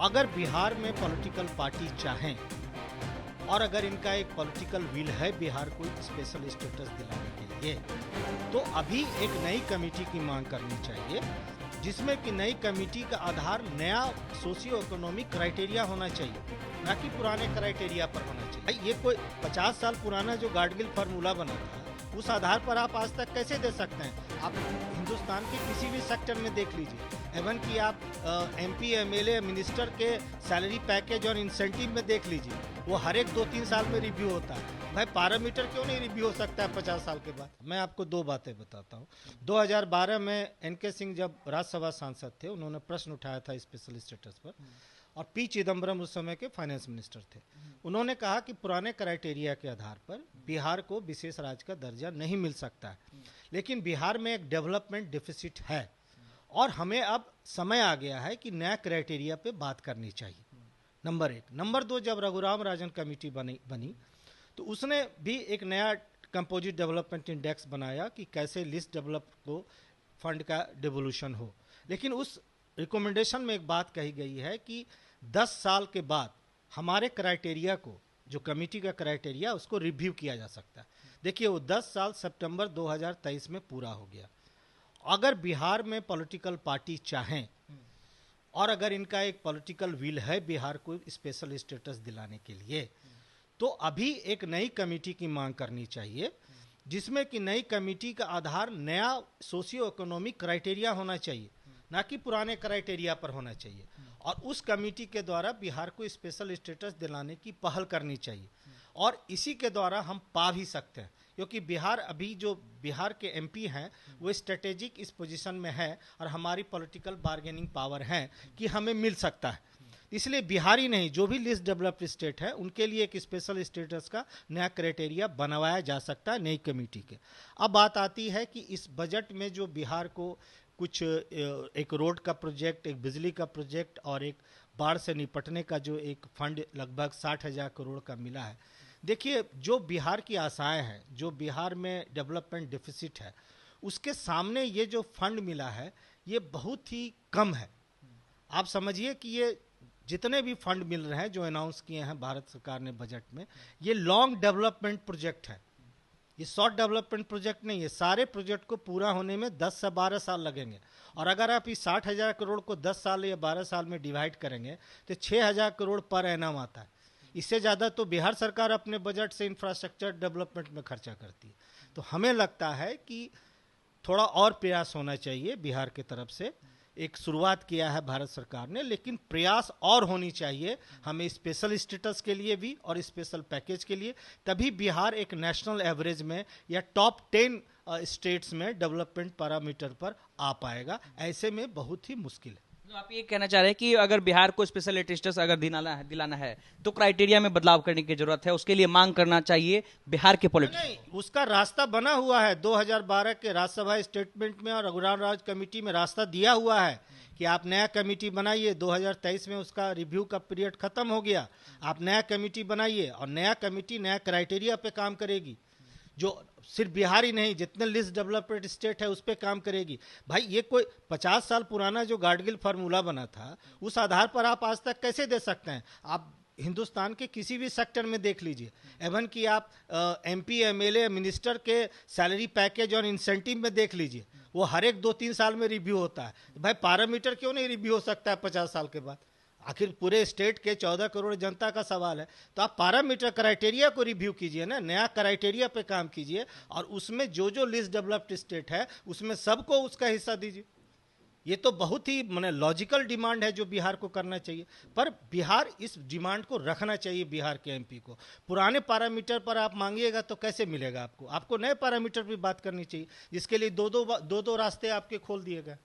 अगर बिहार में political party चाहें और अगर इनका एक पॉलिटिकल विल है बिहार को स्पेशल स्टेटस दिलाने के लिए, तो अभी एक नई कमेटी की मांग करनी चाहिए, जिसमें कि नई कमेटी का आधार नया सोशियो इकोनॉमिक क्राइटेरिया होना चाहिए, ना कि पुराने क्राइटेरिया पर होना चाहिए। ये कोई 50 साल पुराना जो गाडगिल फार्मूला बना था, उस आधार पर आप आज तक कैसे दे सकते हैं? आप हिंदुस्तान के किसी भी सेक्टर में देख लीजिए, एवन कि आप MP, MLA, मिनिस्टर के सैलरी पैकेज और इंसेंटिव में देख लीजिए, वो हर एक 2-3 साल में रिव्यू होता है। भाई पैरामीटर क्यों नहीं रिव्यू हो सकता है 50 साल के बाद? मैं आपको 2 बातें बताता हूँ। 2012 में NK सिंह जब राज्यसभा सांसद थे, उन्होंने प्रश्न उठाया था स्पेशल स्टेटस पर, और P चिदम्बरम उस समय के फाइनेंस मिनिस्टर थे। उन्होंने कहा कि पुराने क्राइटेरिया के आधार पर बिहार को विशेष राज्य का दर्जा नहीं मिल सकता है, लेकिन बिहार में एक डेवलपमेंट डिफिसिट है और हमें अब समय आ गया है कि नया क्राइटेरिया पे बात करनी चाहिए। नंबर 1। नंबर 2, जब रघुराम राजन कमेटी बनी तो उसने भी एक नया कंपोजिट डेवलपमेंट इंडेक्स बनाया कि कैसे लिस्ट डेवलप को फंड का डिवोल्यूशन हो, लेकिन उस रिकमेंडेशन में एक बात कही गई है कि 10 साल के बाद हमारे क्राइटेरिया को, जो कमेटी का क्राइटेरिया, उसको रिव्यू किया जा सकता है। देखिए, वो 10 साल सितंबर 2023 में पूरा हो गया। अगर बिहार में पॉलिटिकल पार्टी चाहें और अगर इनका एक पॉलिटिकल विल है बिहार को स्पेशल स्टेटस दिलाने के लिए, तो अभी एक नई कमेटी की मांग करनी चाहिए, जिसमें कि नई कमेटी का आधार नया सोशियो इकोनॉमिक क्राइटेरिया होना चाहिए, ना कि पुराने क्राइटेरिया पर होना चाहिए, और उस कमेटी के द्वारा बिहार को स्पेशल स्टेटस दिलाने की पहल करनी चाहिए। और इसी के द्वारा हम पा भी सकते हैं, क्योंकि बिहार, अभी जो बिहार के MP हैं, वो स्ट्रेटेजिक इस पोजीशन में है और हमारी पॉलिटिकल बार्गेनिंग पावर है कि हमें मिल सकता है। इसलिए बिहार ही नहीं, जो भी लिस्ट डेवलप्ड स्टेट है, उनके लिए एक स्पेशल स्टेटस का नया क्राइटेरिया बनवाया जा सकता है नई कमेटी के। अब बात आती है कि इस बजट में जो बिहार को कुछ एक रोड का प्रोजेक्ट, एक बिजली का प्रोजेक्ट और एक बाढ़ से निपटने का जो एक फंड लगभग 60,000 करोड़ का मिला है। देखिए, जो बिहार की आशाएं हैं, जो बिहार में डेवलपमेंट डिफिसिट है, उसके सामने ये जो फंड मिला है, ये बहुत ही कम है। आप समझिए कि ये जितने भी फंड मिल रहे हैं जो अनाउंस किए हैं भारत सरकार ने बजट में, ये लॉन्ग डेवलपमेंट प्रोजेक्ट है, ये शॉर्ट डेवलपमेंट प्रोजेक्ट नहीं है। सारे प्रोजेक्ट को पूरा होने में 10 से 12 साल लगेंगे, और अगर आप इस 60,000 करोड़ को 10 साल या 12 साल में डिवाइड करेंगे तो 6,000 करोड़ पर एनम आता है। इससे ज़्यादा तो बिहार सरकार अपने बजट से इंफ्रास्ट्रक्चर डेवलपमेंट में खर्चा करती है। तो हमें लगता है कि थोड़ा और प्रयास होना चाहिए बिहार की तरफ से। एक शुरुआत किया है भारत सरकार ने, लेकिन प्रयास और होनी चाहिए हमें स्पेशल स्टेटस के लिए भी और स्पेशल पैकेज के लिए, तभी बिहार एक नेशनल एवरेज में या टॉप 10 स्टेट्स में डेवलपमेंट पैरामीटर पर आ पाएगा। ऐसे में बहुत ही मुश्किल है। तो आप ये कहना चाह रहे हैं कि अगर बिहार को स्पेशल स्टेटस अगर दिलाना है तो क्राइटेरिया में बदलाव करने की जरूरत है, उसके लिए मांग करना चाहिए बिहार के पॉलिटिक्स। नहीं, उसका रास्ता बना हुआ है 2012 के राज्यसभा स्टेटमेंट में, और रघुराम राज कमेटी में रास्ता दिया हुआ है कि आप नया कमेटी बनाइए। 2023 में उसका रिव्यू का पीरियड खत्म हो गया, आप नया कमेटी बनाइए और नया कमेटी नया क्राइटेरिया पे काम करेगी, जो सिर्फ बिहार ही नहीं, जितने लिस्ट डेवलप्ड स्टेट है उस पर काम करेगी। भाई, ये कोई 50 साल पुराना जो गाडगिल फार्मूला बना था, उस आधार पर आप आज तक कैसे दे सकते हैं? आप हिंदुस्तान के किसी भी सेक्टर में देख लीजिए, एवन कि आप MP, MLA, मिनिस्टर के सैलरी पैकेज और इंसेंटिव में देख लीजिए, वो हर एक 2-3 साल में रिव्यू होता है। भाई पैरामीटर क्यों नहीं रिव्यू हो सकता है 50 साल के बाद? आखिर पूरे स्टेट के 14 करोड़ जनता का सवाल है, तो आप पैरामीटर क्राइटेरिया को रिव्यू कीजिए ना, नया क्राइटेरिया पे काम कीजिए, और उसमें जो जो लिस्ट डेवलप्ड स्टेट है उसमें सबको उसका हिस्सा दीजिए। ये तो बहुत ही माने लॉजिकल डिमांड है जो बिहार को करना चाहिए, पर बिहार इस डिमांड को रखना चाहिए। बिहार के MP को पुराने पैरामीटर पर आप मांगिएगा तो कैसे मिलेगा आपको? आपको नए पैरामीटर पर बात करनी चाहिए, जिसके लिए दो दो रास्ते आपके खोल दिए गए।